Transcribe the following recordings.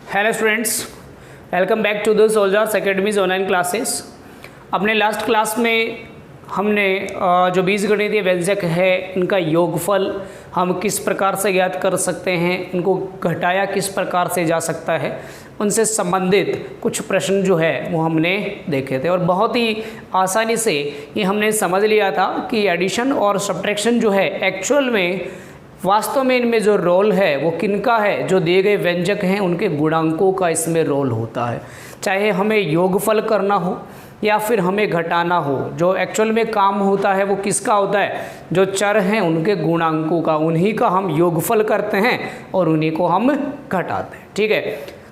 Hello students, welcome back to the soldiers academies online classes. अपने last class में हमने जो बीजगणितीय व्यंजक है इनका योगफल हम किस प्रकार से ज्ञात कर सकते हैं, उनको घटाया किस प्रकार से जा सकता है, उनसे संबंधित कुछ प्रश्न जो है वो हमने देखे थे और बहुत ही आसानी से ये हमने समझ लिया था कि एडिशन और सब्ट्रैक्शन जो है एक्चुअल में वास्तव में इनमें जो रोल है वो किनका है, जो दिए गए व्यंजक हैं उनके गुणांकों का इसमें रोल होता है। चाहे हमें योगफल करना हो या फिर हमें घटाना हो, जो एक्चुअल में काम होता है वो किसका होता है, जो चर हैं उनके गुणांकों का, उन्हीं का हम योगफल करते हैं और उन्हीं को हम घटाते हैं। ठीक है,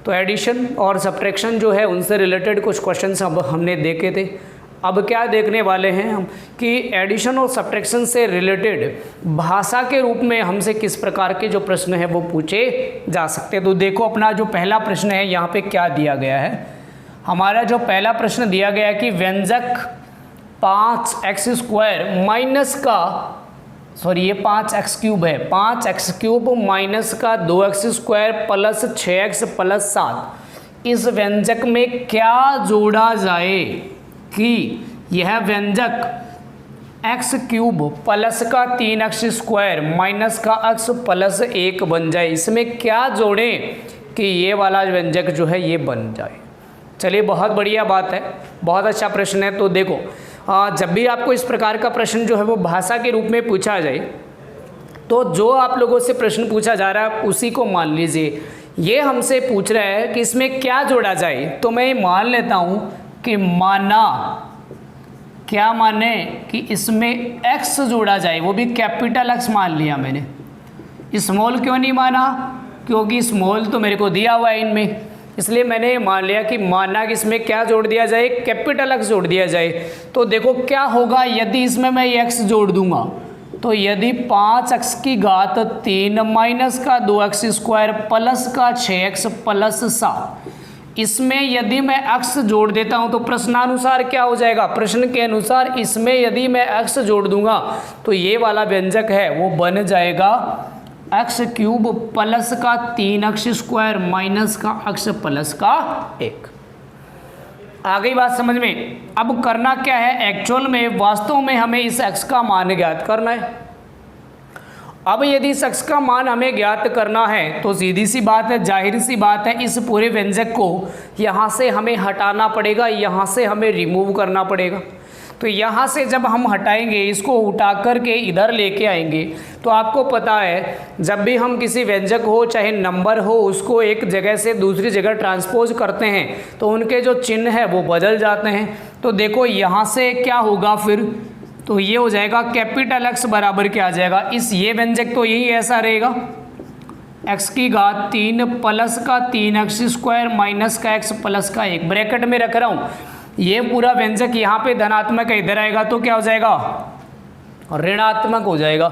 तो एडिशन और सब्ट्रैक्शन जो है उनसे रिलेटेड कुछ क्वेश्चंस अब हमने देखे थे। अब क्या देखने वाले हैं हम कि एडिशन और सब्ट्रैक्शन से रिलेटेड भाषा के रूप में हमसे किस प्रकार के जो प्रश्न है वो पूछे जा सकते हैं। तो देखो अपना जो पहला प्रश्न है यहाँ पे क्या दिया गया है। हमारा जो पहला प्रश्न दिया गया है कि व्यंजक 5x² माइनस का ये 5x³ है, 5x³ माइनस का 2x² प्लस 6x प्लस 7, इस व्यंजक में क्या जोड़ा जाए कि यह व्यंजक x³ प्लस का 3x² माइनस का x प्लस 1 बन जाए। इसमें क्या जोड़ें कि ये वाला व्यंजक जो है ये बन जाए। चलिए, बहुत बढ़िया बात है, बहुत अच्छा प्रश्न है। तो देखो, जब भी आपको इस प्रकार का प्रश्न जो है वो भाषा के रूप में पूछा जाए तो जो आप लोगों से प्रश्न पूछा जा रहा है उसी को मान लीजिए। ये हमसे पूछ रहा है कि इसमें क्या जोड़ा जाए, तो मैं मान लेता हूँ कि माना, क्या माने कि इसमें x जोड़ा जाए, वो भी कैपिटल X मान लिया मैंने। स्मॉल क्यों नहीं माना, क्योंकि स्मॉल तो मेरे को दिया हुआ है इनमें, इसलिए मैंने मान लिया कि माना कि इसमें क्या जोड़ दिया जाए, कैपिटल X जोड़ दिया जाए। तो देखो क्या होगा यदि इसमें मैं x जोड़ दूंगा, तो यदि 5x³ माइनस का 2x² प्लस का 6x प्लस 7, इसमें यदि मैं x जोड़ देता हूं तो प्रश्नानुसार क्या हो जाएगा, प्रश्न के अनुसार इसमें यदि मैं x जोड़ दूंगा तो ये वाला व्यंजक है वो बन जाएगा x³ प्लस का 3x² माइनस का x प्लस का 1। आ गई बात समझ में। अब करना क्या है, एक्चुअल में वास्तव में हमें इस x का मान ज्ञात करना है। अब यदि इस x का मान हमें ज्ञात करना है तो सीधी सी बात है, जाहिर सी बात है, इस पूरे व्यंजक को यहाँ से हमें हटाना पड़ेगा, यहाँ से हमें रिमूव करना पड़ेगा। तो यहाँ से जब हम हटाएंगे, इसको उठा करके इधर लेके आएंगे, तो आपको पता है जब भी हम किसी व्यंजक हो चाहे नंबर हो उसको एक जगह से दूसरी जगह ट्रांसपोज करते हैं तो उनके जो चिन्ह है वो बदल जाते हैं। तो देखो यहाँ से क्या होगा फिर, तो ये हो जाएगा कैपिटल X बराबर क्या आ जाएगा, इस ये व्यंजक तो यही ऐसा रहेगा, x³ प्लस का 3x² माइनस का x प्लस का 1, ब्रैकेट में रख रहा हूँ। ये पूरा व्यंजक यहाँ पे धनात्मक है, इधर आएगा तो क्या हो जाएगा, ऋणात्मक हो जाएगा।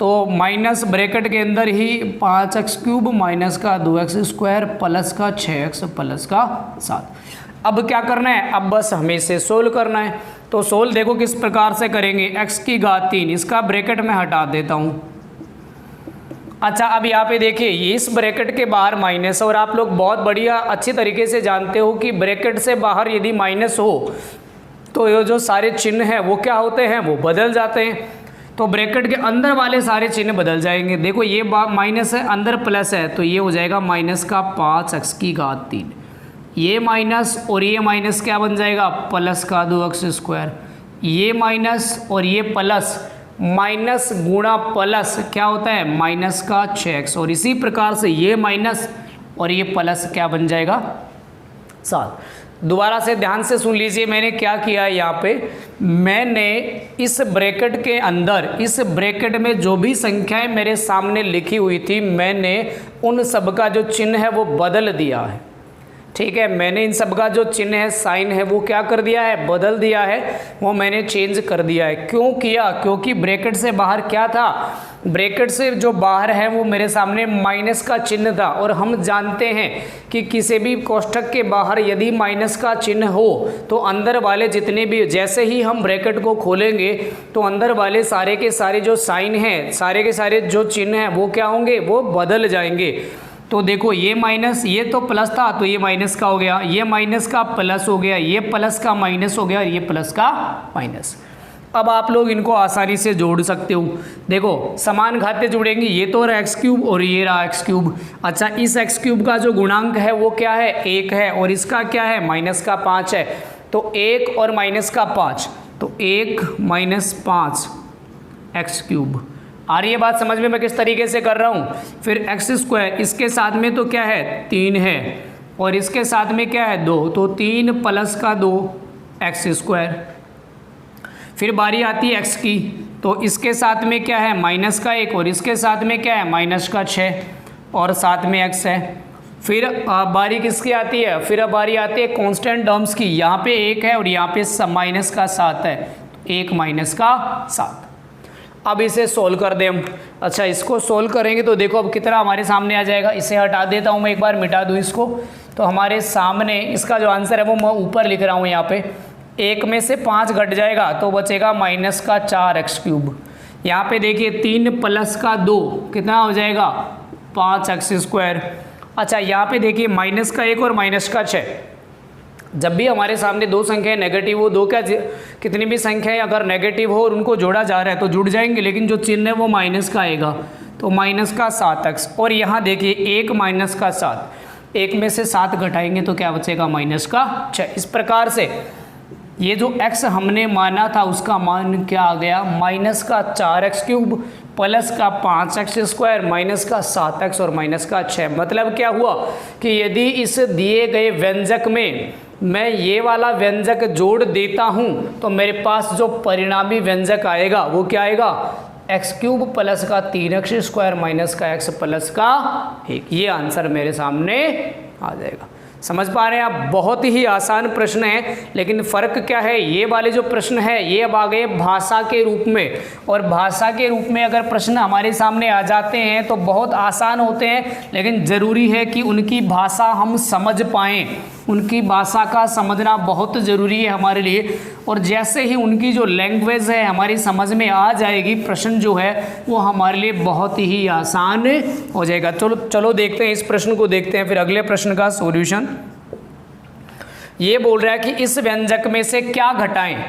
तो माइनस ब्रैकेट के अंदर ही 5x³ माइनस का 2x² प्लस का 6x प्लस का 7। अब क्या करना है, अब बस हमें इसे सोल्व करना है। तो सोल्व देखो किस प्रकार से करेंगे, x³, इसका ब्रैकेट में हटा देता हूँ। अच्छा, अब यहाँ पे देखिए इस ब्रैकेट के बाहर माइनस, और आप लोग बहुत बढ़िया अच्छी तरीके से जानते हो कि ब्रैकेट से बाहर यदि माइनस हो तो ये जो सारे चिन्ह हैं वो क्या होते हैं, वो बदल जाते हैं। तो ब्रैकेट के अंदर वाले सारे चिन्ह बदल जाएंगे। देखो ये माइनस है, अंदर प्लस है, तो ये हो जाएगा माइनस का 5x³, ये माइनस और ये माइनस क्या बन जाएगा, प्लस का 2x², ये माइनस और ये प्लस, माइनस गुणा प्लस क्या होता है, माइनस का 6x, और इसी प्रकार से ये माइनस और ये प्लस क्या बन जाएगा, 7। दोबारा से ध्यान से सुन लीजिए मैंने क्या किया है। यहाँ पे मैंने इस ब्रैकेट के अंदर, इस ब्रैकेट में जो भी संख्याएं मेरे सामने लिखी हुई थी मैंने उन सब का जो चिन्ह है वो बदल दिया है। ठीक है, मैंने इन सब का जो चिन्ह है, साइन है, वो क्या कर दिया है, बदल दिया है, वो मैंने चेंज कर दिया है। क्यों किया, क्योंकि ब्रैकेट से बाहर क्या था, ब्रैकेट से जो बाहर है वो मेरे सामने माइनस का चिन्ह था, और हम जानते हैं कि किसी भी कोष्ठक के बाहर यदि माइनस का चिन्ह हो तो अंदर वाले जितने भी, जैसे ही हम ब्रैकेट को खोलेंगे तो अंदर वाले सारे के सारे जो साइन हैं, सारे के सारे जो चिन्ह हैं वो क्या होंगे, वो बदल जाएंगे। तो देखो ये माइनस, ये तो प्लस था तो ये माइनस का हो गया, ये माइनस का प्लस हो गया, ये प्लस का माइनस हो गया और ये प्लस का माइनस। अब आप लोग इनको आसानी से जोड़ सकते हो। देखो समान घाते जुड़ेंगे, ये तो रहा एक्स क्यूब और ये रहा एक्स क्यूब। अच्छा इस एक्स क्यूब का जो गुणांक है वो क्या है, 1 है, और इसका क्या है, माइनस का 5 है। तो 1 और माइनस का 5, तो 1 माइनस 5 एक्स क्यूब। आ रही है बात समझ में मैं किस तरीके से कर रहा हूँ। फिर एक्स स्क्वायर, इसके साथ में तो क्या है 3 है और इसके साथ में क्या है 2, तो 3 प्लस का 2 एक्स स्क्वायर। फिर बारी आती है एक्स की, तो इसके साथ में क्या है माइनस का 1 और इसके साथ में क्या है माइनस का 6 और साथ में एक्स है। फिर बारी किसकी आती है, फिर अब बारी आती है कांस्टेंट टर्म्स की। यहाँ पे 1 है और यहाँ पे माइनस का 7 है, 1 माइनस का 7। अब इसे सोल्व कर दें हम। अच्छा इसको सोल्व करेंगे तो देखो अब कितना हमारे सामने आ जाएगा। इसे हटा देता हूँ मैं, एक बार मिटा दूँ इसको। तो हमारे सामने इसका जो आंसर है वो मैं ऊपर लिख रहा हूँ यहाँ पे। 1 में से 5 घट जाएगा तो बचेगा माइनस का 4 एक्स क्यूब। यहाँ पे देखिए 3 प्लस का 2 कितना हो जाएगा 5 एक्स स्क्वायर। अच्छा यहाँ पे देखिए माइनस का 1 और माइनस का 6। जब भी हमारे सामने दो संख्याएं नेगेटिव हो, दो क्या कितनी भी संख्याएं अगर नेगेटिव हो और उनको जोड़ा जा रहा है तो जुड़ जाएंगे, लेकिन जो चिन्ह है वो माइनस का आएगा। तो माइनस का 7x और यहाँ देखिए 1 माइनस का 7, 1 में से 7 घटाएंगे तो क्या बचेगा माइनस का 6। इस प्रकार से ये जो x हमने माना था उसका मान क्या आ गया, माइनस का 4x क्यूब प्लस का 5x स्क्वायर माइनस का 7x और माइनस का 6। मतलब क्या हुआ कि यदि इस दिए गए व्यंजक में मैं ये वाला व्यंजक जोड़ देता हूँ तो मेरे पास जो परिणामी व्यंजक आएगा वो क्या आएगा, एक्स क्यूब प्लस का 3x स्क्वायर माइनस का x प्लस का 1। ये आंसर मेरे सामने आ जाएगा। समझ पा रहे हैं आप, बहुत ही आसान प्रश्न है। लेकिन फ़र्क क्या है, ये वाले जो प्रश्न है ये अब आ गए भाषा के रूप में, और भाषा के रूप में अगर प्रश्न हमारे सामने आ जाते हैं तो बहुत आसान होते हैं, लेकिन ज़रूरी है कि उनकी भाषा हम समझ पाएँ। उनकी भाषा का समझना बहुत ज़रूरी है हमारे लिए, और जैसे ही उनकी जो लैंग्वेज है हमारी समझ में आ जाएगी, प्रश्न जो है वो हमारे लिए बहुत ही आसान हो जाएगा। चलो देखते हैं इस प्रश्न को, देखते हैं फिर अगले प्रश्न का सॉल्यूशन। ये बोल रहा है कि इस व्यंजक में से क्या घटाएं,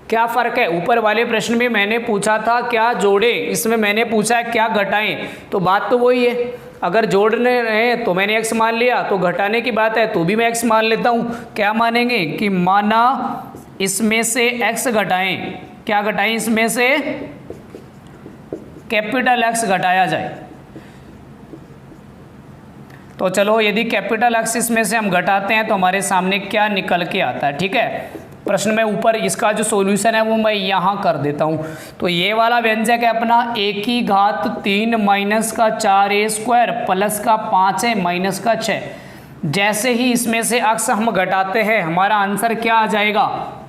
क्या फ़र्क है। ऊपर वाले प्रश्न में मैंने पूछा था क्या जोड़ें, इसमें मैंने पूछा है क्या घटाएं, तो बात तो वही है। अगर जोड़ने हैं तो मैंने x मान लिया, तो घटाने की बात है तो भी मैं x मान लेता हूँ। क्या मानेंगे कि माना इसमें से x घटाएं, क्या घटाएं, इसमें से कैपिटल X घटाया जाए। तो चलो यदि कैपिटल X इसमें से हम घटाते हैं तो हमारे सामने क्या निकल के आता है। ठीक है, प्रश्न में ऊपर इसका जो सॉल्यूशन है वो मैं यहाँ कर देता हूँ। तो ये वाला व्यंजक है अपना a की घात 3 माइनस का 4a स्क्वायर प्लस का 5a माइनस का 6। जैसे ही इसमें से अक्स हम घटाते हैं हमारा आंसर क्या आ जाएगा,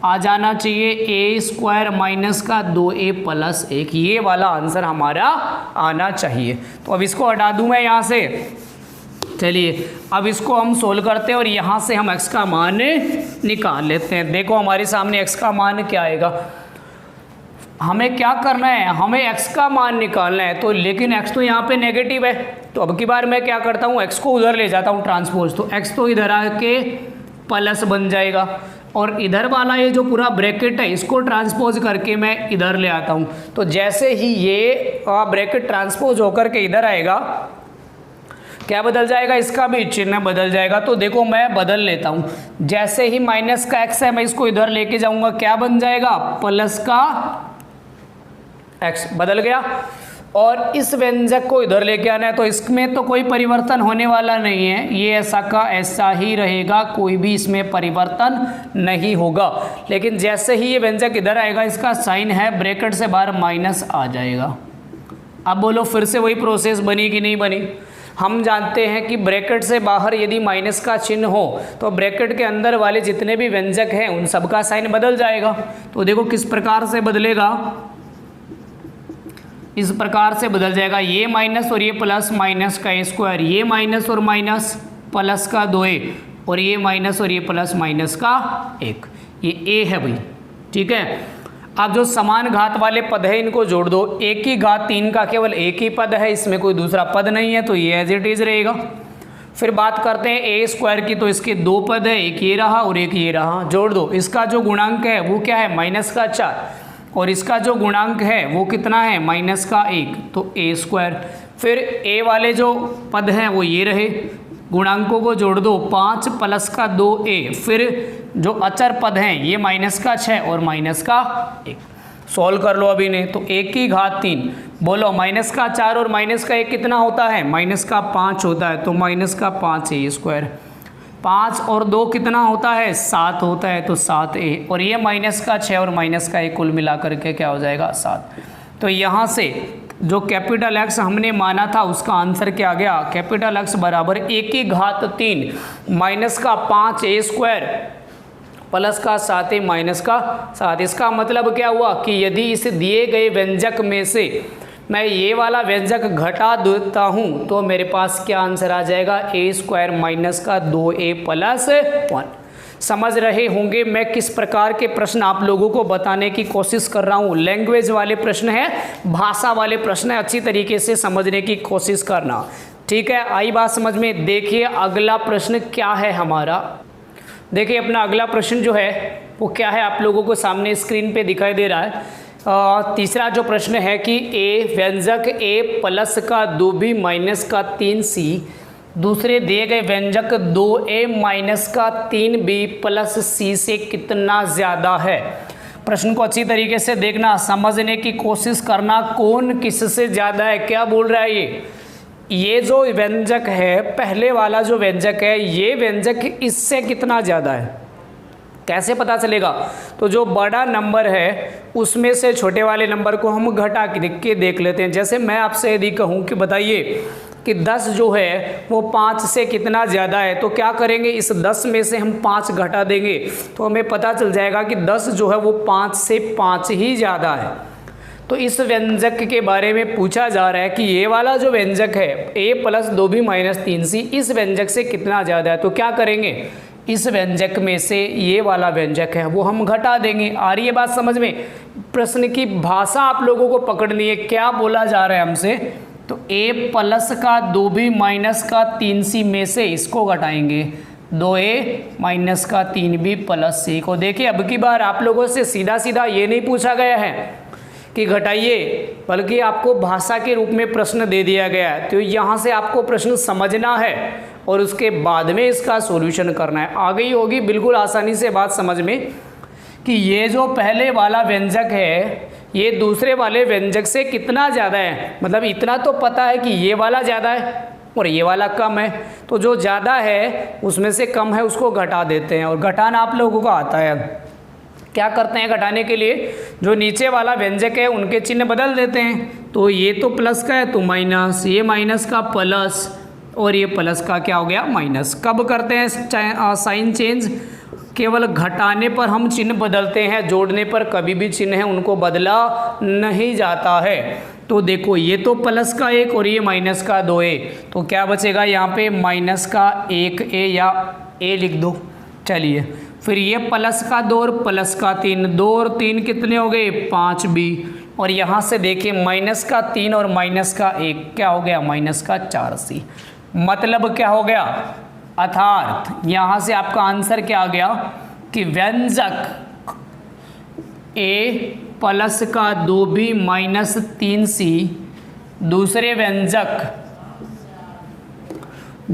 आ जाना चाहिए a स्क्वायर माइनस का 2a प्लस 1। ये वाला आंसर हमारा आना चाहिए। तो अब इसको हटा दूँ मैं यहाँ से। चलिए अब इसको हम सोल्व करते हैं और यहाँ से हम x का मान निकाल लेते हैं। देखो हमारे सामने x का मान क्या आएगा। हमें क्या करना है, हमें x का मान निकालना है। तो लेकिन x तो यहाँ पे नेगेटिव है, तो अब की बार मैं क्या करता हूँ, x को उधर ले जाता हूँ ट्रांसपोज। तो x तो इधर आके प्लस बन जाएगा, और इधर वाला ये जो पूरा ब्रैकेट है इसको ट्रांसपोज करके मैं इधर ले आता हूँ। तो जैसे ही ये ब्रैकेट ट्रांसपोज होकर के इधर आएगा, क्या बदल जाएगा, इसका भी चिन्ह बदल जाएगा। तो देखो मैं बदल लेता हूँ। जैसे ही माइनस का x है मैं इसको इधर लेके जाऊंगा, क्या बन जाएगा, प्लस का x बदल गया। और इस व्यंजक को इधर लेके आना है, तो इसमें तो कोई परिवर्तन होने वाला नहीं है, ये ऐसा का ऐसा ही रहेगा, कोई भी इसमें परिवर्तन नहीं होगा। लेकिन जैसे ही ये व्यंजक इधर आएगा, इसका साइन है ब्रैकेट से बाहर माइनस आ जाएगा। अब बोलो फिर से वही प्रोसेस बनी कि नहीं बनी। हम जानते हैं कि ब्रैकेट से बाहर यदि माइनस का चिन्ह हो तो ब्रैकेट के अंदर वाले जितने भी व्यंजक हैं उन सब का साइन बदल जाएगा। तो देखो किस प्रकार से बदलेगा, इस प्रकार से बदल जाएगा। ये माइनस और ये प्लस, माइनस का a स्क्वायर, ये माइनस और माइनस प्लस का 2a, और ये माइनस और ये प्लस माइनस का 1। ये a है भाई, ठीक है। अब जो समान घात वाले पद है इनको जोड़ दो। a की घात 3 का केवल एक ही पद है, इसमें कोई दूसरा पद नहीं है, तो ये एज इट इज रहेगा। फिर बात करते हैं ए स्क्वायर की, तो इसके दो पद है, एक ये रहा और एक ये रहा, जोड़ दो। इसका जो गुणांक है वो क्या है, -4, और इसका जो गुणांक है वो कितना है, -1, तो ए स्क्वायर। फिर ए वाले जो पद हैं वो ये रहे, गुणांकों को जोड़ दो, 5 + 2a। फिर जो अचर पद हैं ये -6 और -1, सॉल्व कर लो अभी ने, तो 1 की घात 3, बोलो -4 और -1 कितना होता है, -5 होता है, तो -5 ए स्क्वायर। 5 और 2 कितना होता है, 7 होता है, तो 7a, और ये -6 और -1 कुल मिला करके क्या हो जाएगा, 7। तो यहाँ से जो कैपिटल X हमने माना था उसका आंसर क्या आ गया, कैपिटल X बराबर 1 की घात 3 -5 ए स्क्वायर +7a -7। इसका मतलब क्या हुआ कि यदि इस दिए गए व्यंजक में से मैं ये वाला व्यंजक घटा देता हूँ तो मेरे पास क्या आंसर आ जाएगा, a स्क्वायर -2a + 1। समझ रहे होंगे मैं किस प्रकार के प्रश्न आप लोगों को बताने की कोशिश कर रहा हूँ। लैंग्वेज वाले प्रश्न है, भाषा वाले प्रश्न है, अच्छी तरीके से समझने की कोशिश करना, ठीक है। आई बात समझ में। देखिए अगला प्रश्न क्या है हमारा, देखिए अपना अगला प्रश्न जो है वो क्या है, आप लोगों को सामने स्क्रीन पे दिखाई दे रहा है। तीसरा जो प्रश्न है कि a व्यंजक a प्लस का 2b माइनस का 3c दूसरे दिए गए व्यंजक 2a माइनस का 3b प्लस c से कितना ज़्यादा है। प्रश्न को अच्छी तरीके से देखना, समझने की कोशिश करना, कौन किससे ज़्यादा है, क्या बोल रहा है ये जो व्यंजक है, पहले वाला जो व्यंजक है ये व्यंजक इससे कितना ज़्यादा है, कैसे पता चलेगा। तो जो बड़ा नंबर है उसमें से छोटे वाले नंबर को हम घटा के देख लेते हैं। जैसे मैं आपसे यदि कहूँ कि बताइए कि 10 जो है वो 5 से कितना ज़्यादा है, तो क्या करेंगे, इस 10 में से हम 5 घटा देंगे तो हमें पता चल जाएगा कि 10 जो है वो 5 से 5 ही ज़्यादा है। तो इस व्यंजक के बारे में पूछा जा रहा है कि ये वाला जो व्यंजक है a + 2b - 3c इस व्यंजक से कितना ज़्यादा है। तो क्या करेंगे, इस व्यंजक में से ये वाला व्यंजक है वो हम घटा देंगे। आ रही है बात समझ में। प्रश्न की भाषा आप लोगों को पकड़नी है, क्या बोला जा रहा है हमसे, तो a + का 2b - का 3c में से इसको घटाएंगे, 2a - का 3b + c को। देखिए अब की बार आप लोगों से सीधा सीधा ये नहीं पूछा गया है कि घटाइए, बल्कि आपको भाषा के रूप में प्रश्न दे दिया गया है। तो यहाँ से आपको प्रश्न समझना है और उसके बाद में इसका सॉल्यूशन करना है। आ गई होगी बिल्कुल आसानी से बात समझ में कि ये जो पहले वाला व्यंजक है ये दूसरे वाले व्यंजक से कितना ज़्यादा है। मतलब इतना तो पता है कि ये वाला ज़्यादा है और ये वाला कम है, तो जो ज़्यादा है उसमें से कम है उसको घटा देते हैं। और घटाना आप लोगों को आता है, क्या करते हैं घटाने के लिए, जो नीचे वाला व्यंजक है उनके चिन्ह बदल देते हैं। तो ये तो प्लस का है तो माइनस, ये माइनस का प्लस और ये प्लस का क्या हो गया, माइनस। कब करते हैं साइन चेंज, केवल घटाने पर हम चिन्ह बदलते हैं, जोड़ने पर कभी भी चिन्ह है उनको बदला नहीं जाता है। तो देखो ये तो प्लस का 1 और ये माइनस का 2a, तो क्या बचेगा यहाँ पे माइनस का 1a या a लिख दो। चलिए फिर ये प्लस का 2 और प्लस का 3, 2 और 3 कितने हो गए, 5b। और यहाँ से देखिए माइनस का 3 और माइनस का 1 क्या हो गया, माइनस का 4c। मतलब क्या हो गया, अर्थात यहाँ से आपका आंसर क्या आ गया कि व्यंजक a प्लस का 2b - 3c दूसरे व्यंजक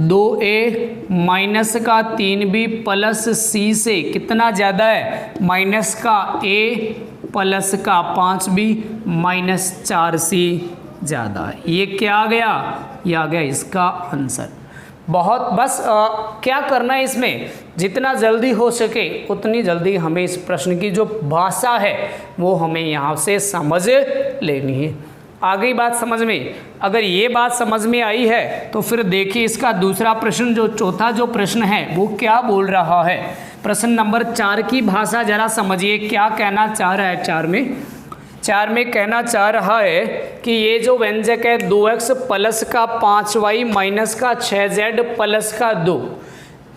2a माइनस का 3b प्लस c से कितना ज़्यादा है, माइनस का a प्लस का 5b माइनस 4c ज़्यादा है। ये क्या आ गया, ये आ गया इसका आंसर। बहुत बस क्या करना है इसमें, जितना जल्दी हो सके उतनी जल्दी हमें इस प्रश्न की जो भाषा है वो हमें यहाँ से समझ लेनी है। आ गई बात समझ में। अगर ये बात समझ में आई है तो फिर देखिए इसका दूसरा प्रश्न, जो चौथा जो प्रश्न है वो क्या बोल रहा है। प्रश्न नंबर 4 की भाषा जरा समझिए, क्या कहना चाह रहा है। 4 में कहना चाह रहा है कि ये जो व्यंजक है 2x प्लस का 5y माइनस का 6z प्लस का 2,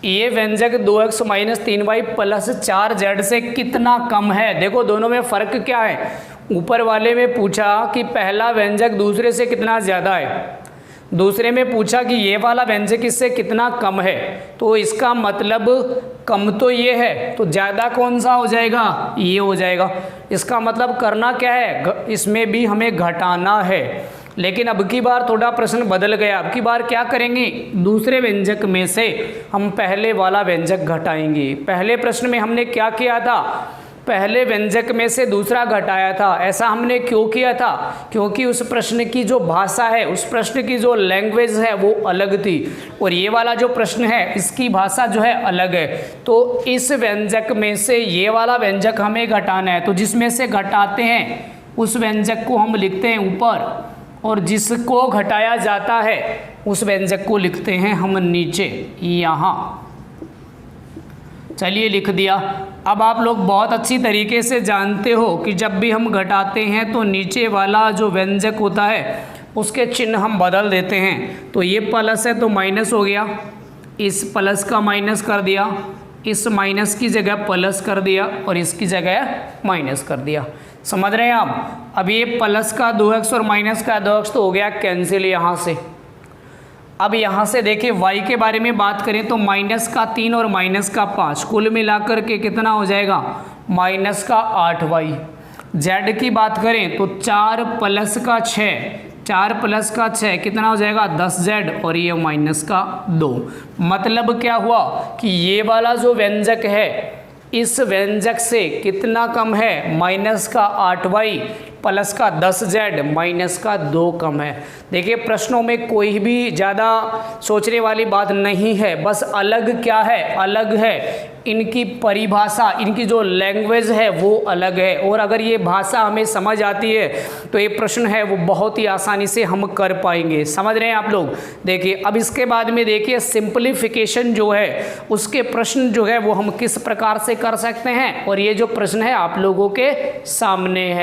ये व्यंजक 2x - 3y प्लस 4z से कितना कम है। देखो दोनों में फ़र्क क्या है। ऊपर वाले में पूछा कि पहला व्यंजक दूसरे से कितना ज़्यादा है, दूसरे में पूछा कि ये वाला व्यंजक इससे कितना कम है, तो इसका मतलब कम तो ये है, तो ज़्यादा कौन सा हो जाएगा, ये हो जाएगा। इसका मतलब करना क्या है, इसमें भी हमें घटाना है। लेकिन अब की बार थोड़ा प्रश्न बदल गया। अब की बार क्या करेंगे, दूसरे व्यंजक में से हम पहले वाला व्यंजक घटाएंगे। पहले प्रश्न में हमने क्या किया था, पहले व्यंजक में से दूसरा घटाया था। ऐसा हमने क्यों किया था, क्योंकि उस प्रश्न की जो भाषा है, उस प्रश्न की जो लैंग्वेज है वो अलग थी, और ये वाला जो प्रश्न है इसकी भाषा जो है अलग है। तो इस व्यंजक में से ये वाला व्यंजक हमें घटाना है, तो जिसमें से घटाते हैं उस व्यंजक को हम लिखते हैं ऊपर, और जिसको घटाया जाता है उस व्यंजक को लिखते हैं हम नीचे यहाँ। चलिए लिख दिया। अब आप लोग बहुत अच्छी तरीके से जानते हो कि जब भी हम घटाते हैं तो नीचे वाला जो व्यंजक होता है उसके चिन्ह हम बदल देते हैं। तो ये प्लस है तो माइनस हो गया, इस प्लस का माइनस कर दिया, इस माइनस की जगह प्लस कर दिया, और इसकी जगह माइनस कर दिया। समझ रहे हैं आप। अब ये प्लस का 2x और माइनस का 2x तो हो गया कैंसिल यहाँ से। अब यहाँ से देखिए y के बारे में बात करें तो माइनस का 3 और माइनस का 5 कुल मिलाकर के कितना हो जाएगा, माइनस का 8y। z की बात करें तो 4 प्लस का 6, 4 प्लस का 6 कितना हो जाएगा, 10z, और ये माइनस का 2। मतलब क्या हुआ कि ये वाला जो व्यंजक है इस व्यंजक से कितना कम है, माइनस का 8y प्लस का 10z माइनस का 2 कम है। देखिए प्रश्नों में कोई भी ज़्यादा सोचने वाली बात नहीं है, बस अलग क्या है, अलग है इनकी परिभाषा, इनकी जो लैंग्वेज है वो अलग है। और अगर ये भाषा हमें समझ आती है तो ये प्रश्न है वो बहुत ही आसानी से हम कर पाएंगे। समझ रहे हैं आप लोग। देखिए अब इसके बाद में देखिए सिंप्लीफिकेशन जो है उसके प्रश्न जो है वो हम किस प्रकार से कर सकते हैं, और ये जो प्रश्न है आप लोगों के सामने है।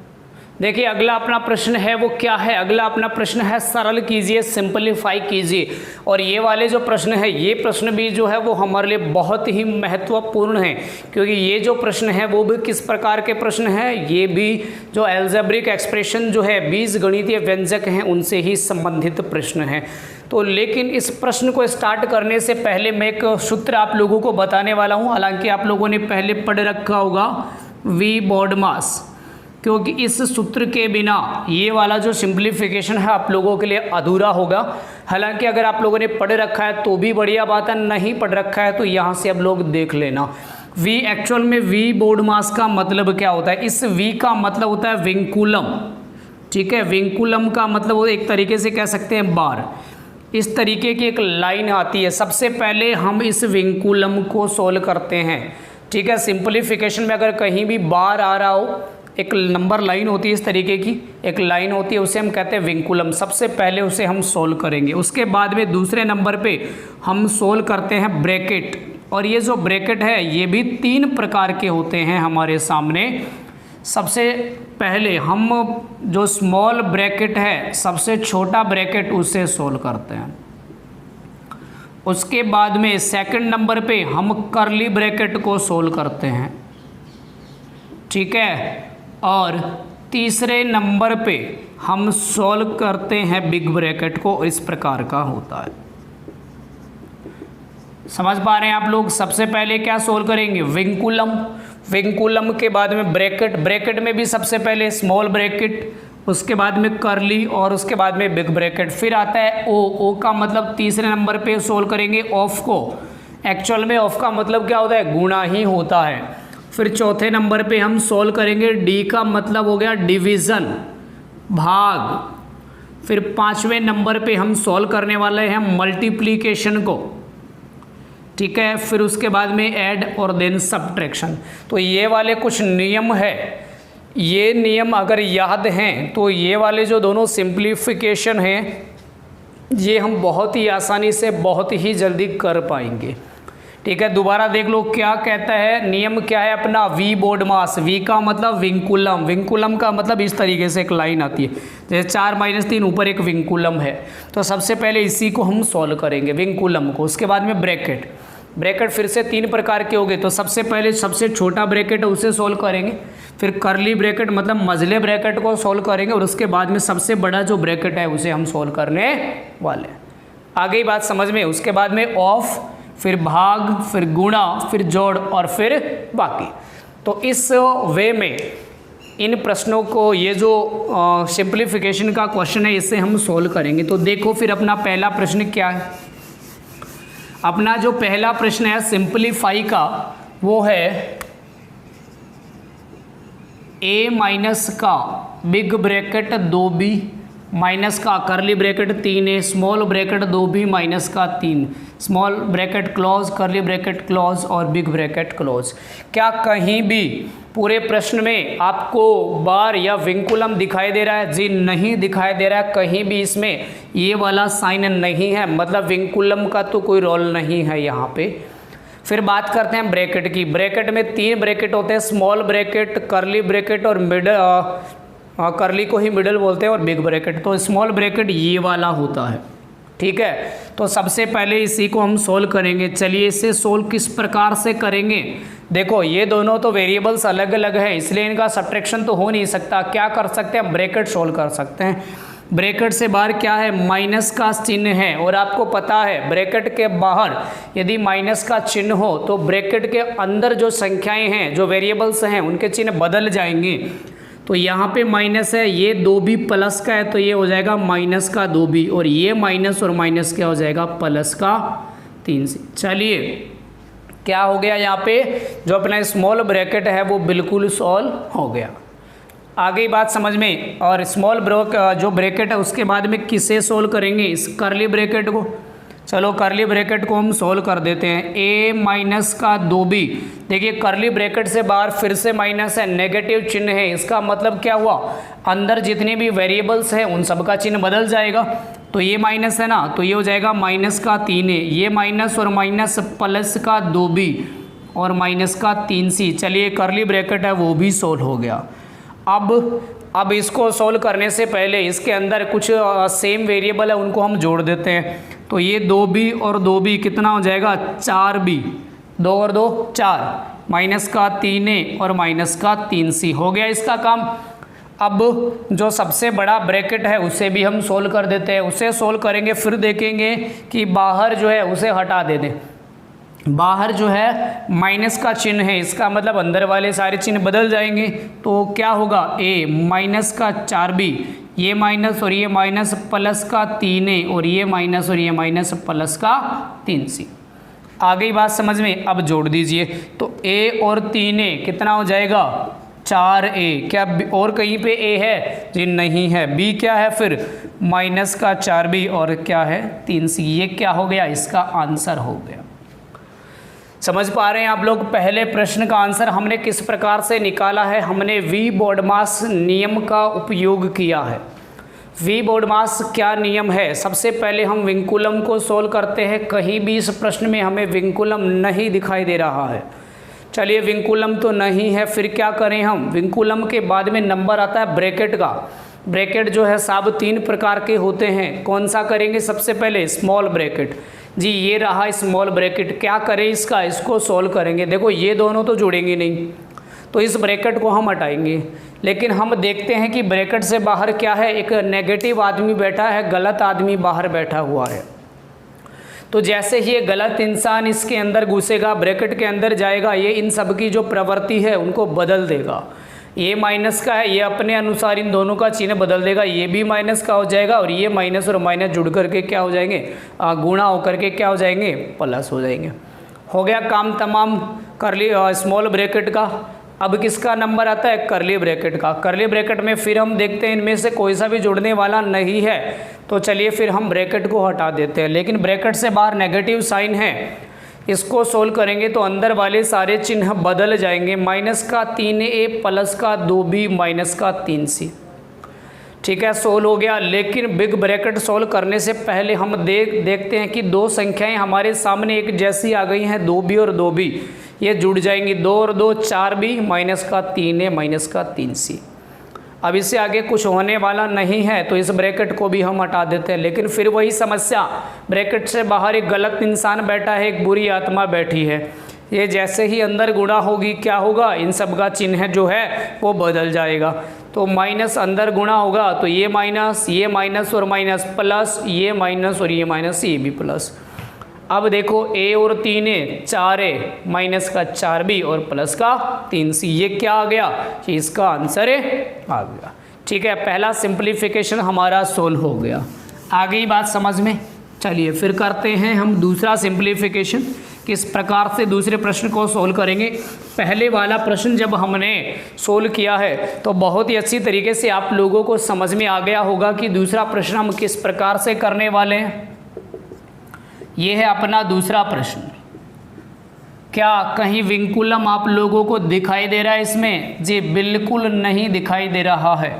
देखिए अगला अपना प्रश्न है वो क्या है, अगला अपना प्रश्न है सरल कीजिए, सिंपलीफाई कीजिए। और ये वाले जो प्रश्न है, ये प्रश्न भी जो है वो हमारे लिए बहुत ही महत्वपूर्ण है, क्योंकि ये जो प्रश्न है वो भी किस प्रकार के प्रश्न है, ये भी जो एल्जेब्रिक एक्सप्रेशन जो है बीजगणितीय व्यंजक हैं उनसे ही संबंधित प्रश्न है। तो लेकिन इस प्रश्न को स्टार्ट करने से पहले मैं एक सूत्र आप लोगों को बताने वाला हूँ। हालांकि आप लोगों ने पहले पढ़ रखा होगा वी बॉडमास, क्योंकि इस सूत्र के बिना ये वाला जो सिंप्लीफिकेशन है आप लोगों के लिए अधूरा होगा। हालांकि अगर आप लोगों ने पढ़ रखा है तो भी बढ़िया बात है, नहीं पढ़ रखा है तो यहाँ से अब लोग देख लेना। वी एक्चुअल में वी बॉडमास का मतलब क्या होता है, इस वी का मतलब होता है विंकुलम। ठीक है, विंकुलम का मतलब वो एक तरीके से कह सकते हैं बार। इस तरीके की एक लाइन आती है, सबसे पहले हम इस विंकुलम को सोल्व करते हैं। ठीक है, सिंप्लीफिकेशन में अगर कहीं भी बार आ रहा हो, एक नंबर लाइन होती है इस तरीके की, एक लाइन होती है, उसे हम कहते हैं विंकुलम। सबसे पहले उसे हम सोल्व करेंगे। उसके बाद में दूसरे नंबर पे हम सोल्व करते हैं ब्रैकेट, और ये जो ब्रैकेट है ये भी 3 प्रकार के होते हैं हमारे सामने। सबसे पहले हम जो स्मॉल ब्रैकेट है, सबसे छोटा ब्रैकेट, उसे सोल्व करते हैं। उसके बाद में सेकंड नंबर पे हम कर्ली ब्रैकेट को सोल्व करते हैं। ठीक है, और तीसरे नंबर पे हम सोल्व करते हैं बिग ब्रैकेट को। इस प्रकार का होता है। समझ पा रहे हैं आप लोग। सबसे पहले क्या सोल्व करेंगे, विंकुलम, विंकुलम के बाद में ब्रैकेट, ब्रैकेट में भी सबसे पहले स्मॉल ब्रैकेट, उसके बाद में कर्ली, और उसके बाद में बिग ब्रैकेट। फिर आता है ओ, ओ का मतलब तीसरे नंबर पे सोल्व करेंगे ऑफ को। एक्चुअल में ऑफ का मतलब क्या होता है, गुणा ही होता है। फिर चौथे नंबर पे हम सोल्व करेंगे डी का मतलब हो गया डिवीज़न, भाग। फिर 5वें नंबर पे हम सोल्व करने वाले हैं मल्टीप्लिकेशन को। ठीक है, फिर उसके बाद में ऐड और देन सब्ट्रैक्शन। तो ये वाले कुछ नियम है, ये नियम अगर याद हैं तो ये वाले जो दोनों सिंप्लीफिकेशन हैं ये हम बहुत ही आसानी से बहुत ही जल्दी कर पाएंगे। ठीक है, दोबारा देख लो क्या कहता है, नियम क्या है अपना, वी बॉडमास। वी का मतलब विंकुलम, विंकुलम का मतलब इस तरीके से एक लाइन आती है, जैसे 4 - 3 ऊपर एक विंकुलम है। तो सबसे पहले इसी को हम सॉल्व करेंगे, विंकुलम को। उसके बाद में ब्रैकेट, ब्रैकेट फिर से 3 प्रकार के हो गए। तो सबसे पहले सबसे छोटा ब्रैकेट है उसे सोल्व करेंगे, फिर करली ब्रैकेट मतलब मझले ब्रैकेट को सोल्व करेंगे, और उसके बाद में सबसे बड़ा जो ब्रैकेट है उसे हम सोल्व करने वाले हैं। आगे बात समझ में। उसके बाद में ऑफ, फिर भाग, फिर गुणा, फिर जोड़ और फिर बाकी। तो इस वे में इन प्रश्नों को, ये जो सिंप्लीफिकेशन का क्वेश्चन है इसे हम सोल्व करेंगे। तो देखो फिर अपना पहला प्रश्न क्या है। अपना जो पहला प्रश्न है सिंप्लीफाई का वो है a माइनस का बिग ब्रैकेट 2b माइनस का करली bracket 3a small bracket 2b minus का 3 स्मॉल ब्रैकेट क्लोज करली ब्रैकेट क्लोज और बिग ब्रैकेट क्लोज। क्या कहीं भी पूरे प्रश्न में आपको बार या विंकुलम दिखाई दे रहा है? जी नहीं दिखाई दे रहा है। कहीं भी इसमें ये वाला साइन नहीं है, मतलब विंकुलम का तो कोई रोल नहीं है यहाँ पे। फिर बात करते हैं ब्रैकेट की। ब्रैकेट में 3 ब्रैकेट होते हैं, स्मॉल ब्रैकेट, करली ब्रैकेट और मिडल, करली को ही मिडल बोलते हैं, और बिग ब्रैकेट। तो स्मॉल ब्रैकेट ये वाला होता है, ठीक है। तो सबसे पहले इसी को हम सोल्व करेंगे। चलिए इसे सोल्व किस प्रकार से करेंगे। देखो ये दोनों तो वेरिएबल्स अलग अलग है, इसलिए इनका सब्ट्रैक्शन तो हो नहीं सकता। क्या कर सकते हैं, ब्रैकेट सोल्व कर सकते हैं। ब्रैकेट से बाहर क्या है, माइनस का चिन्ह है, और आपको पता है ब्रैकेट के बाहर यदि माइनस का चिन्ह हो तो ब्रैकेट के अंदर जो संख्याएं हैं, जो वेरिएबल्स हैं, उनके चिन्ह बदल जाएंगे। तो यहाँ पे माइनस है, ये 2b प्लस का है तो ये हो जाएगा माइनस का 2b, और ये माइनस और माइनस क्या हो जाएगा, प्लस का 3c। चलिए क्या हो गया, यहाँ पे जो अपना स्मॉल ब्रैकेट है वो बिल्कुल सॉल्व हो गया। आगे बात समझ में। और स्मॉल जो ब्रैकेट है उसके बाद में किसे सोल्व करेंगे, इस करली ब्रैकेट को। चलो करली ब्रैकेट को हम सोल्व कर देते हैं। a माइनस का 2b, देखिए करली ब्रैकेट से बाहर फिर से माइनस है, नेगेटिव चिन्ह है, इसका मतलब क्या हुआ, अंदर जितने भी वेरिएबल्स हैं उन सब का चिन्ह बदल जाएगा। तो ये माइनस है ना, तो ये हो जाएगा माइनस का 3a, ये माइनस और माइनस प्लस का 2b और माइनस का 3c। चलिए करली ब्रैकेट है वो भी सोल्व हो गया। अब इसको सोल्व करने से पहले इसके अंदर कुछ सेम वेरिएबल है उनको हम जोड़ देते हैं। तो ये 2b और 2b कितना हो जाएगा, 4b, 2 और 2 4, माइनस का 3a और माइनस का 3c। हो गया इसका काम। अब जो सबसे बड़ा ब्रैकेट है उसे भी हम सोल्व कर देते हैं। उसे सोल्व करेंगे फिर देखेंगे कि बाहर जो है उसे हटा दे दें। बाहर जो है माइनस का चिन्ह है, इसका मतलब अंदर वाले सारे चिन्ह बदल जाएंगे। तो क्या होगा, a माइनस का 4b, ये माइनस और ये माइनस, प्लस का 3a और ये माइनस और ये माइनस, प्लस का 3c। आ गई बात समझ में। अब जोड़ दीजिए। तो a और 3a कितना हो जाएगा, 4a। क्या और कहीं पे a है, जी नहीं है। b क्या है फिर, माइनस का 4b और क्या है 3c। ये क्या हो गया, इसका आंसर हो गया। समझ पा रहे हैं आप लोग। पहले प्रश्न का आंसर हमने किस प्रकार से निकाला है, हमने वी बोडमास नियम का उपयोग किया है। वी बोडमास क्या नियम है, सबसे पहले हम विंकुलम को सोल्व करते हैं। कहीं भी इस प्रश्न में हमें विंकुलम नहीं दिखाई दे रहा है। चलिए विंकुलम तो नहीं है, फिर क्या करें हम, विंकुलम के बाद में नंबर आता है ब्रैकेट का। ब्रैकेट जो है सब 3 प्रकार के होते हैं। कौन सा करेंगे, सबसे पहले स्मॉल ब्रैकेट। जी ये रहा स्मॉल ब्रैकेट। क्या करें इसका, इसको सोल्व करेंगे। देखो ये दोनों तो जुड़ेंगे नहीं, तो इस ब्रैकेट को हम हटाएंगे। लेकिन हम देखते हैं कि ब्रैकेट से बाहर क्या है, एक नेगेटिव आदमी बैठा है, गलत आदमी बाहर बैठा हुआ है। तो जैसे ही ये गलत इंसान इसके अंदर घुसेगा, ब्रैकेट के अंदर जाएगा, ये इन सब की जो प्रवृत्ति है उनको बदल देगा। ये माइनस का है, ये अपने अनुसार इन दोनों का चिन्ह बदल देगा, ये भी माइनस का हो जाएगा और ये माइनस और माइनस जुड़ करके क्या हो जाएंगे, गुणा होकर के क्या हो जाएंगे, प्लस हो जाएंगे। हो गया काम तमाम करली स्मॉल ब्रैकेट का। अब किसका नंबर आता है, करली ब्रैकेट का। करली ब्रैकेट में फिर हम देखते हैं इनमें से कोई सा भी जुड़ने वाला नहीं है, तो चलिए फिर हम ब्रैकेट को हटा देते हैं। लेकिन ब्रैकेट से बाहर नेगेटिव साइन है, इसको सोल्व करेंगे तो अंदर वाले सारे चिन्ह बदल जाएंगे। माइनस का 3a प्लस का 2b माइनस का 3c। ठीक है, सोल्व हो गया। लेकिन बिग ब्रैकेट सोल्व करने से पहले हम देखते हैं कि 2 संख्याएं हमारे सामने एक जैसी आ गई हैं, 2b और 2b, ये जुड़ जाएंगी। 2 और 2 4b माइनस का 3a माइनस का 3c। अब इससे आगे कुछ होने वाला नहीं है तो इस ब्रैकेट को भी हम हटा देते हैं। लेकिन फिर वही समस्या, ब्रैकेट से बाहर एक गलत इंसान बैठा है, एक बुरी आत्मा बैठी है। ये जैसे ही अंदर गुणा होगी क्या होगा, इन सब का चिन्ह जो है वो बदल जाएगा। तो माइनस अंदर गुणा होगा तो ये माइनस और माइनस प्लस, ये माइनस और ये माइनस, ये भी प्लस। अब देखो a और 3a 4a माइनस का 4b और प्लस का 3c, ये क्या आ गया, कि इसका आंसर आ गया। ठीक है, पहला सिंप्लीफिकेशन हमारा सोल्व हो गया। आ गई बात समझ में। चलिए फिर करते हैं हम दूसरा सिंप्लीफिकेशन, किस प्रकार से दूसरे प्रश्न को सोल्व करेंगे। पहले वाला प्रश्न जब हमने सोल्व किया है तो बहुत ही अच्छी तरीके से आप लोगों को समझ में आ गया होगा कि दूसरा प्रश्न हम किस प्रकार से करने वाले हैं। ये है अपना दूसरा प्रश्न। क्या कहीं विंकुलम आप लोगों को दिखाई दे रहा है इसमें? जी बिल्कुल नहीं दिखाई दे रहा है।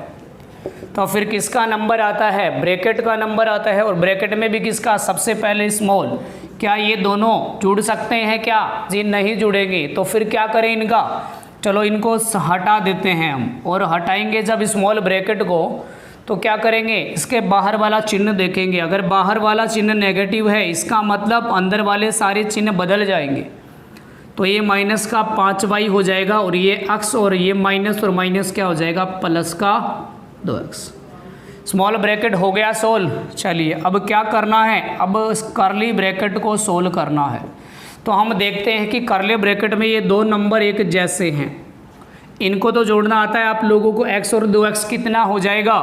तो फिर किसका नंबर आता है? ब्रैकेट का नंबर आता है। और ब्रैकेट में भी किसका? सबसे पहले स्मॉल। क्या ये दोनों जुड़ सकते हैं क्या? जी नहीं जुड़ेंगे। तो फिर क्या करें इनका? चलो इनको हटा देते हैं हम। और हटाएंगे जब स्मॉल ब्रैकेट को तो क्या करेंगे, इसके बाहर वाला चिन्ह देखेंगे। अगर बाहर वाला चिन्ह नेगेटिव है इसका मतलब अंदर वाले सारे चिन्ह बदल जाएंगे। तो ये माइनस का 5y हो जाएगा और ये x और ये माइनस और माइनस क्या हो जाएगा, प्लस का 2x। स्मॉल ब्रैकेट हो गया सोल्व। चलिए अब क्या करना है, अब कर्ली ब्रैकेट को सोल्व करना है। तो हम देखते हैं कि कर्ली ब्रैकेट में ये दो नंबर एक जैसे हैं, इनको तो जोड़ना आता है आप लोगों को। x और 2x कितना हो जाएगा,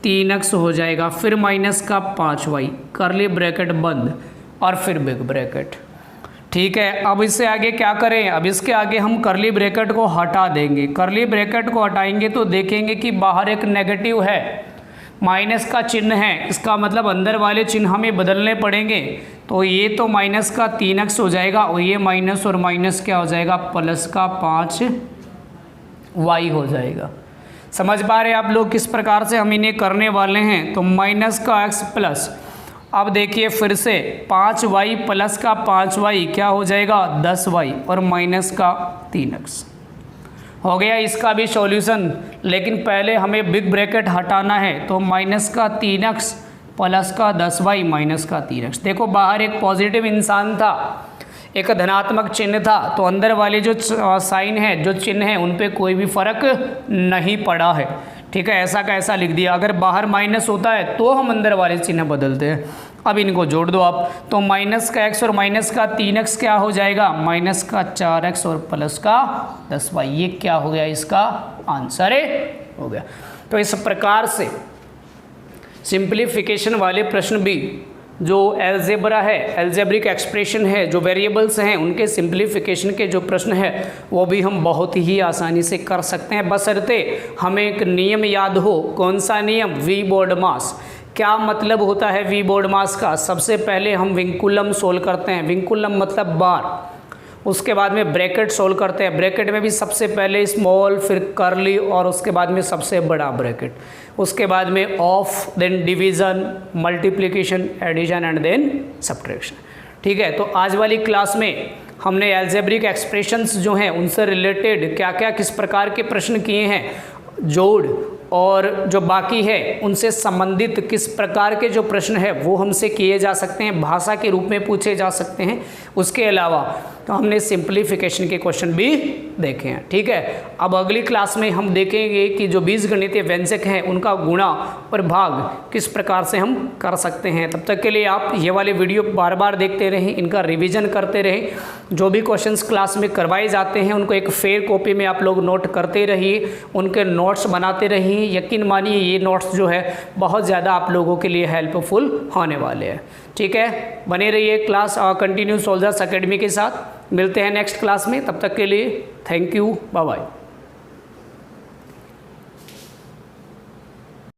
3x हो जाएगा। फिर माइनस का 5y, कर्ली ब्रैकेट बंद और फिर बिग ब्रैकेट। ठीक है, अब इससे आगे क्या करें, अब इसके आगे हम कर्ली ब्रैकेट को हटा देंगे। कर्ली ब्रैकेट को हटाएंगे तो देखेंगे कि बाहर एक नेगेटिव है, माइनस का चिन्ह है, इसका मतलब अंदर वाले चिन्ह हमें बदलने पड़ेंगे। तो ये तो माइनस का 3x हो जाएगा और ये माइनस और माइनस क्या हो जाएगा, प्लस का 5y हो जाएगा। समझ पा रहे हैं आप लोग किस प्रकार से हम इन्हें करने वाले हैं। तो माइनस का x प्लस, अब देखिए फिर से 5y प्लस का 5y क्या हो जाएगा, 10y और माइनस का 3x हो गया। इसका भी सॉल्यूशन, लेकिन पहले हमें बिग ब्रैकेट हटाना है। तो माइनस का 3x प्लस का 10y माइनस का 3x। देखो बाहर एक पॉजिटिव इंसान था, एक धनात्मक चिन्ह था, तो अंदर वाले जो साइन है, जो चिन्ह है, उन पे कोई भी फर्क नहीं पड़ा है। ठीक है, ऐसा का ऐसा लिख दिया। अगर बाहर माइनस होता है तो हम अंदर वाले चिन्ह बदलते हैं। अब इनको जोड़ दो आप, तो माइनस का x और माइनस का 3x क्या हो जाएगा, माइनस का 4x और प्लस का 10y। ये क्या हो गया, इसका आंसर हो गया। तो इस प्रकार से सिंप्लीफिकेशन वाले प्रश्न भी, जो एल्जेब्रा है, एल्जेब्रिक एक्सप्रेशन है, जो वेरिएबल्स हैं, उनके सिंप्लीफिकेशन के जो प्रश्न है वो भी हम बहुत ही आसानी से कर सकते हैं, बशर्ते हमें एक नियम याद हो। कौन सा नियम, वी बोर्डमास। क्या मतलब होता है वी बोर्डमास का? सबसे पहले हम विंकुलम सोल्व करते हैं, विंकुलम मतलब बार, उसके बाद में ब्रैकेट सोल्व करते हैं। ब्रैकेट में भी सबसे पहले स्मॉल, फिर कर्ली और उसके बाद में सबसे बड़ा ब्रैकेट, उसके बाद में of, then division, multiplication, addition and then subtraction. ठीक है, तो आज वाली क्लास में हमने एल्जेब्रिक एक्सप्रेशंस जो हैं उनसे रिलेटेड क्या क्या किस प्रकार के प्रश्न किए हैं, जोड़ और जो बाकी है उनसे संबंधित किस प्रकार के जो प्रश्न है वो हमसे किए जा सकते हैं, भाषा के रूप में पूछे जा सकते हैं। उसके अलावा तो हमने सिंप्लीफिकेशन के क्वेश्चन भी देखे हैं। ठीक है, अब अगली क्लास में हम देखेंगे कि जो बीजगणितीय व्यंजक हैं उनका गुणा और भाग किस प्रकार से हम कर सकते हैं। तब तक के लिए आप ये वाले वीडियो बार बार देखते रहें, इनका रिवीजन करते रहें। जो भी क्वेश्चंस क्लास में करवाए जाते हैं उनको एक फेयर कॉपी में आप लोग नोट करते रहिए, उनके नोट्स बनाते रहिए। यकीन मानिए ये नोट्स जो है बहुत ज़्यादा आप लोगों के लिए हेल्पफुल होने वाले हैं। ठीक है, बने रहिए क्लास कंटिन्यू सोल्जर्स एकेडमी के साथ। मिलते हैं नेक्स्ट क्लास में, तब तक के लिए थैंक यू, बाय बाय।